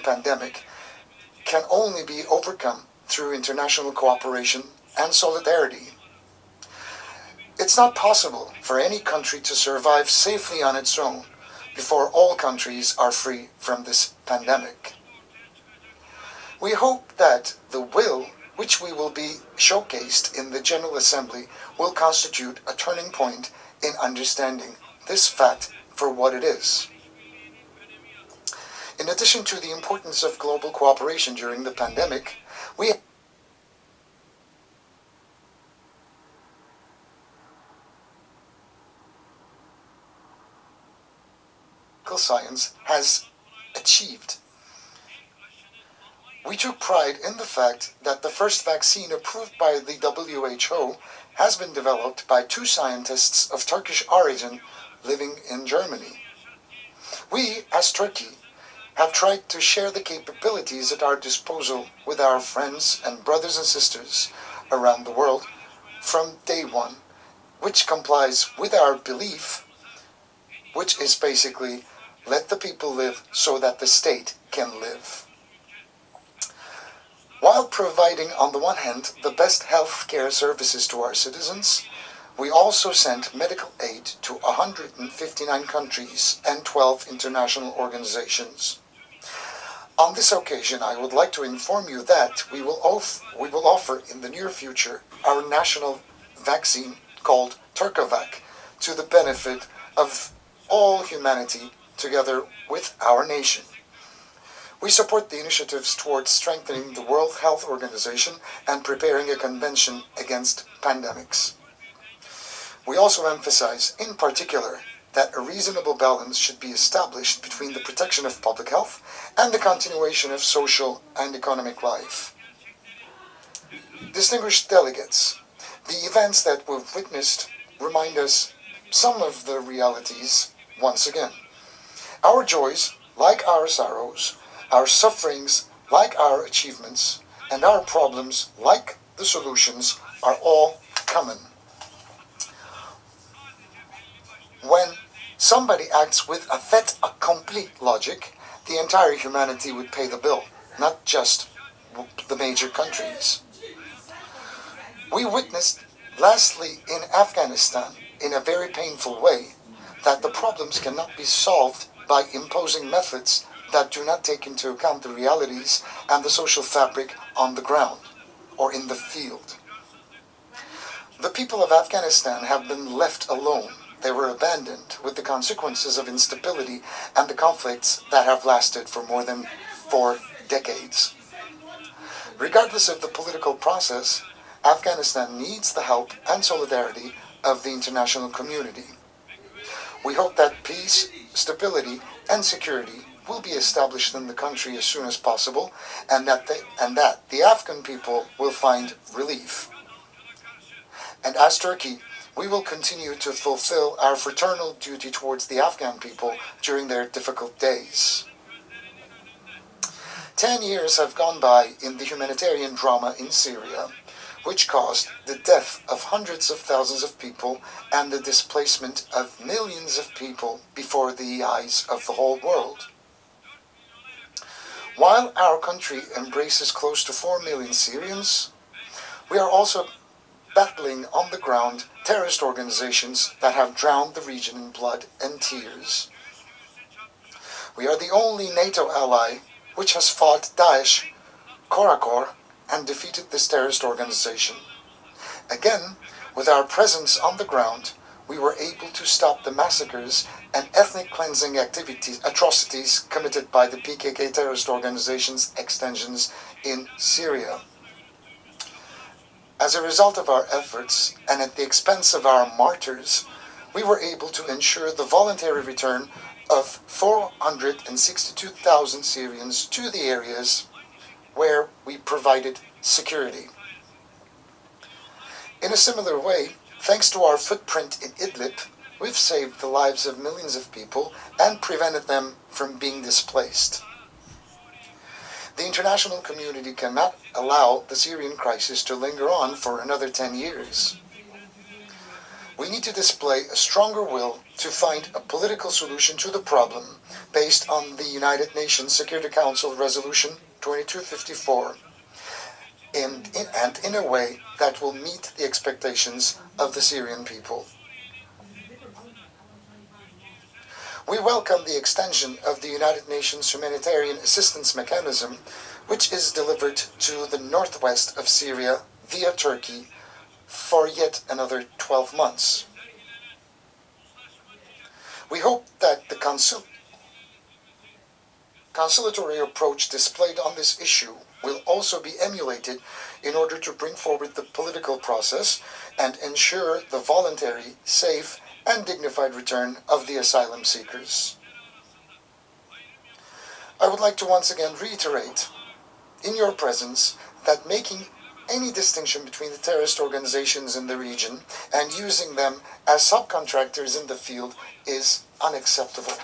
pandemic can only be overcome through international cooperation and solidarity. It's not possible for any country to survive safely on its own before all countries are free from this pandemic. We hope that the will which we will be showcased in the General Assembly will constitute a turning point in understanding this fact for what it is. In addition to the importance of global cooperation during the pandemic, science has achieved. We took pride in the fact that the first vaccine approved by the WHO has been developed by two scientists of Turkish origin living in Germany. We, as Turkey, have tried to share the capabilities at our disposal with our friends and brothers and sisters around the world from day one, which complies with our belief, which is basically let the people live so that the state can live. While providing, on the one hand, the best health care services to our citizens, we also sent medical aid to 159 countries and 12 international organizations. On this occasion, I would like to inform you that we will offer in the near future our national vaccine called Turcovac to the benefit of all humanity together with our nation. We support the initiatives towards strengthening the World Health Organization and preparing a convention against pandemics. We also emphasize, in particular, that a reasonable balance should be established between the protection of public health and the continuation of social and economic life. Distinguished delegates, the events that we've witnessed remind us some of the realities once again. Our joys, like our sorrows, our sufferings, like our achievements, and our problems, like the solutions, are all common. When somebody acts with a fait accompli logic, the entire humanity would pay the bill, not just the major countries. We witnessed, lastly, in Afghanistan, in a very painful way, that the problems cannot be solved by imposing methods that do not take into account the realities and the social fabric on the ground or in the field. The people of Afghanistan have been left alone. They were abandoned with the consequences of instability and the conflicts that have lasted for more than 4 decades. Regardless of the political process, Afghanistan needs the help and solidarity of the international community. We hope that peace, stability, and security will be established in the country as soon as possible, and that the Afghan people will find relief. And as Turkey, we will continue to fulfill our fraternal duty towards the Afghan people during their difficult days. 10 years have gone by in the humanitarian drama in Syria, which caused the death of hundreds of thousands of people and the displacement of millions of people before the eyes of the whole world. While our country embraces close to 4 million Syrians, we are also battling on the ground terrorist organizations that have drowned the region in blood and tears. We are the only NATO ally which has fought Daesh, Korakor, and defeated this terrorist organization. Again, with our presence on the ground, we were able to stop the massacres and ethnic cleansing atrocities committed by the PKK terrorist organization's extensions in Syria. As a result of our efforts, and at the expense of our martyrs, we were able to ensure the voluntary return of 462,000 Syrians to the areas where we provided security. In a similar way, thanks to our footprint in Idlib, we've saved the lives of millions of people and prevented them from being displaced. The international community cannot allow the Syrian crisis to linger on for another 10 years. We need to display a stronger will to find a political solution to the problem based on the United Nations Security Council Resolution 2254 and in a way that will meet the expectations of the Syrian people. We welcome the extension of the United Nations Humanitarian Assistance Mechanism, which is delivered to the northwest of Syria via Turkey for yet another 12 months. We hope that the conciliatory approach displayed on this issue will also be emulated in order to bring forward the political process and ensure the voluntary, safe, and dignified return of the asylum seekers. I would like to once again reiterate, in your presence, that making any distinction between the terrorist organizations in the region and using them as subcontractors in the field is unacceptable.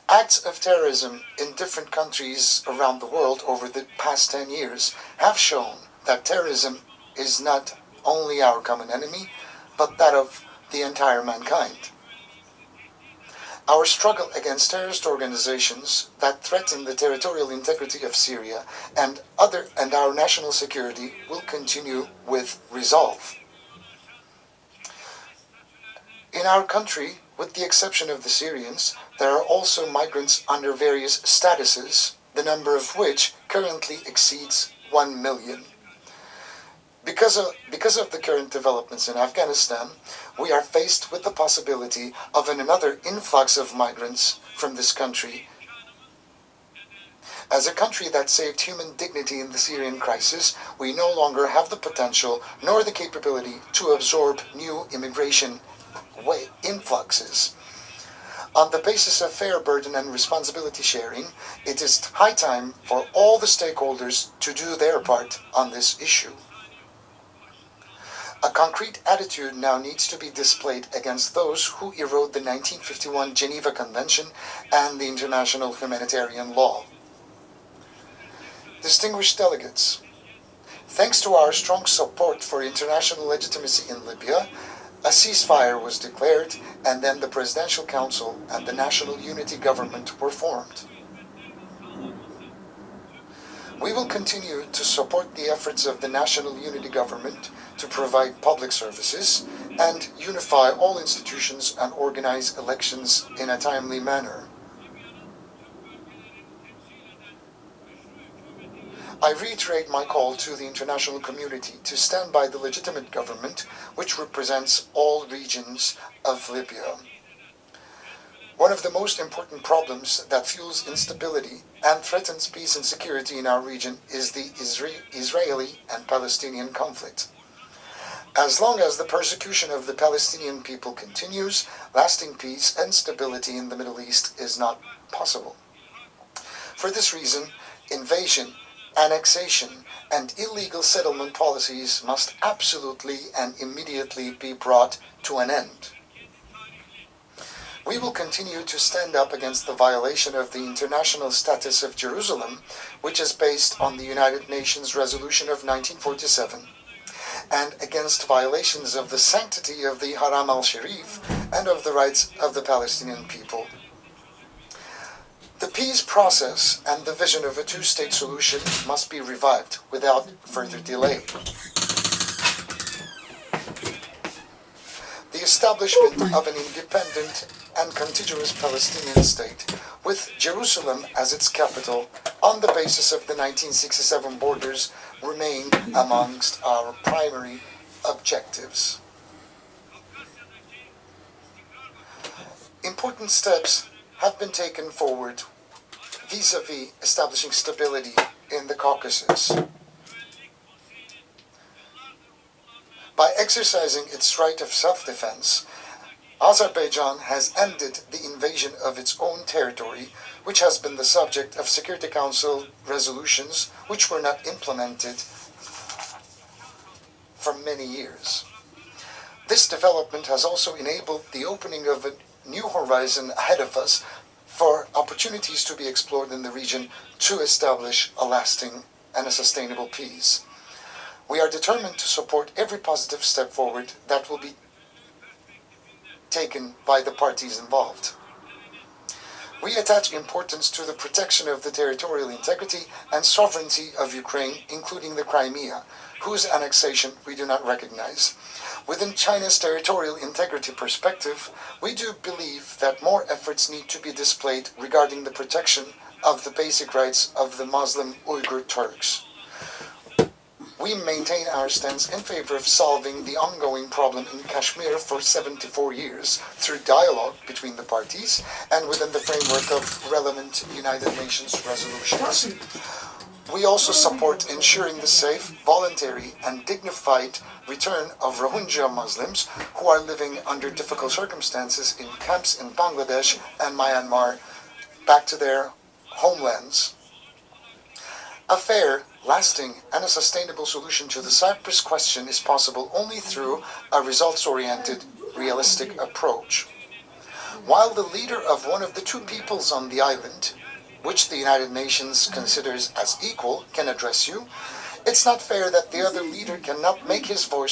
Acts of terrorism in different countries around the world over the past 10 years have shown that terrorism is not only our common enemy, but that of the entire mankind. Our struggle against terrorist organizations that threaten the territorial integrity of Syria and our national security will continue with resolve. In our country, with the exception of the Syrians, there are also migrants under various statuses, the number of which currently exceeds 1 million. Because of the current developments in Afghanistan, we are faced with the possibility of another influx of migrants from this country. As a country that saved human dignity in the Syrian crisis, we no longer have the potential nor the capability to absorb new immigration influxes. On the basis of fair burden and responsibility sharing, it is high time for all the stakeholders to do their part on this issue. A concrete attitude now needs to be displayed against those who erode the 1951 Geneva Convention and the international humanitarian law. Distinguished delegates, thanks to our strong support for international legitimacy in Libya, a ceasefire was declared, and then the Presidential Council and the National Unity Government were formed. We will continue to support the efforts of the National Unity Government to provide public services and unify all institutions and organize elections in a timely manner. I reiterate my call to the international community to stand by the legitimate government which represents all regions of Libya. One of the most important problems that fuels instability and threatens peace and security in our region is the Israeli and Palestinian conflict. As long as the persecution of the Palestinian people continues, lasting peace and stability in the Middle East is not possible. For this reason, invasion, annexation, and illegal settlement policies must absolutely and immediately be brought to an end. We will continue to stand up against the violation of the international status of Jerusalem, which is based on the United Nations Resolution of 1947, and against violations of the sanctity of the Haram al-Sharif and of the rights of the Palestinian people. The peace process and the vision of a two-state solution must be revived without further delay. The establishment of an independent and contiguous Palestinian state, with Jerusalem as its capital, on the basis of the 1967 borders, remain amongst our primary objectives. Important steps have been taken forward vis-à-vis establishing stability in the Caucasus. By exercising its right of self-defense, Azerbaijan has ended the invasion of its own territory, which has been the subject of Security Council resolutions which were not implemented for many years. This development has also enabled the opening of a new horizon ahead of us for opportunities to be explored in the region to establish a lasting and a sustainable peace. We are determined to support every positive step forward that will be taken by the parties involved. We attach importance to the protection of the territorial integrity and sovereignty of Ukraine, including the Crimea, whose annexation we do not recognize. Within China's territorial integrity perspective, we do believe that more efforts need to be displayed regarding the protection of the basic rights of the Muslim Uyghur Turks. We maintain our stance in favor of solving the ongoing problem in Kashmir for 74 years through dialogue between the parties and within the framework of relevant United Nations resolutions. We also support ensuring the safe, voluntary, and dignified return of Rohingya Muslims who are living under difficult circumstances in camps in Bangladesh and Myanmar back to their homelands. A fair, lasting, and a sustainable solution to the Cyprus question is possible only through a results-oriented, realistic approach. While the leader of one of the two peoples on the island, which the United Nations considers as equal, can address you, it's not fair that the other leader cannot make his voice